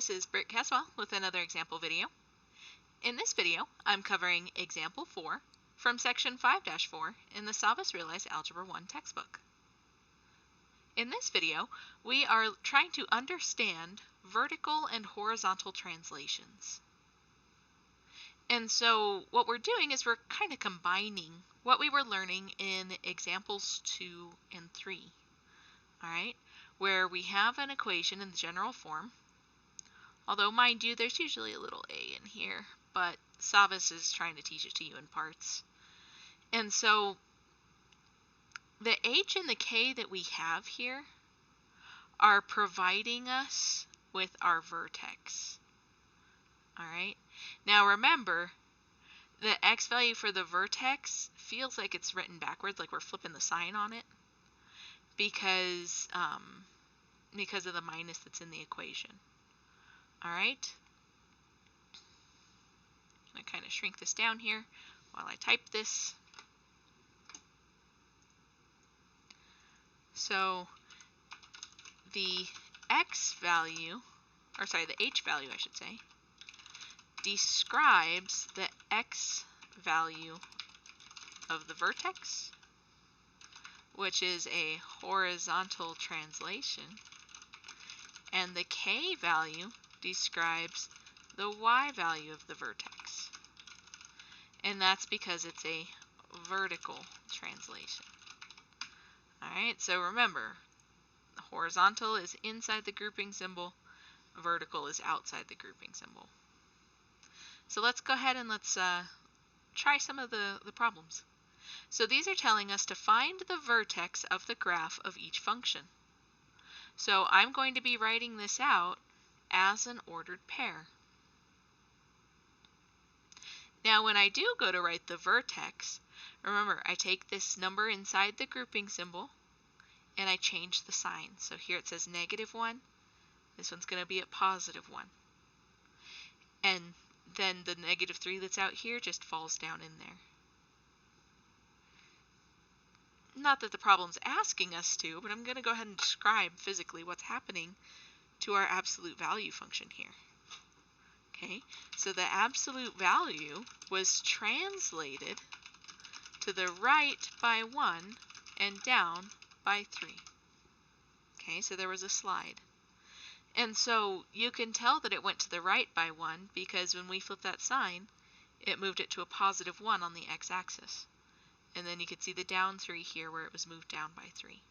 this is Britt Caswell with another example video. In this video, I'm covering example 4 from section 5-4 in the SavvasRealize Algebra 1 textbook. In this video, we are trying to understand vertical and horizontal translations. And so what we're doing is we're kind of combining what we were learning in examples 2 and 3. All right, where we have an equation in the general form. Although, mind you, there's usually a little a in here, but Savvas is trying to teach it to you in parts. And so the h and the k that we have here are providing us with our vertex. All right. Now remember, the x value for the vertex feels like it's written backwards, like we're flipping the sign on it, because of the minus that's in the equation. All right. I'm going to kind of shrink this down here while I type this. So the x value, or sorry, the h value, I should say, describes the x value of the vertex, which is a horizontal translation, and the k value describes the y value of the vertex, and that's because it's a vertical translation. Alright, so remember, horizontal is inside the grouping symbol, vertical is outside the grouping symbol. So let's go ahead and let's try some of the problems. So these are telling us to find the vertex of the graph of each function. So I'm going to be writing this out as an ordered pair. Now when I do go to write the vertex, remember I take this number inside the grouping symbol and I change the sign. So here it says -1, this one's going to be at +1. And then the -3 that's out here just falls down in there. Not that the problem's asking us to, but I'm going to go ahead and describe physically what's happening to our absolute value function here. Okay, so the absolute value was translated to the right by 1 and down by 3. Okay, so there was a slide. And so you can tell that it went to the right by 1 because when we flip that sign, it moved it to a +1 on the x-axis. And then you could see the down 3 here where it was moved down by 3.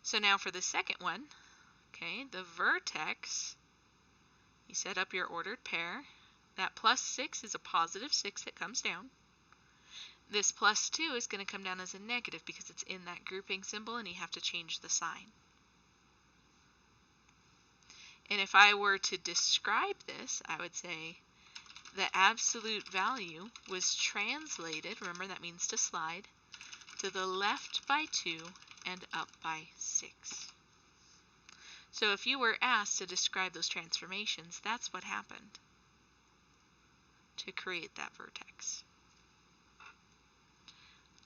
So now for the second one, okay, the vertex, you set up your ordered pair. That +6 is a +6 that comes down. This +2 is going to come down as a negative because it's in that grouping symbol and you have to change the sign. And if I were to describe this, I would say the absolute value was translated, remember that means to slide, to the left by 2 and up by 6. So if you were asked to describe those transformations, that's what happened to create that vertex.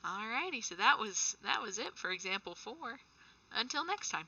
Alrighty, so that was it for example 4. Until next time.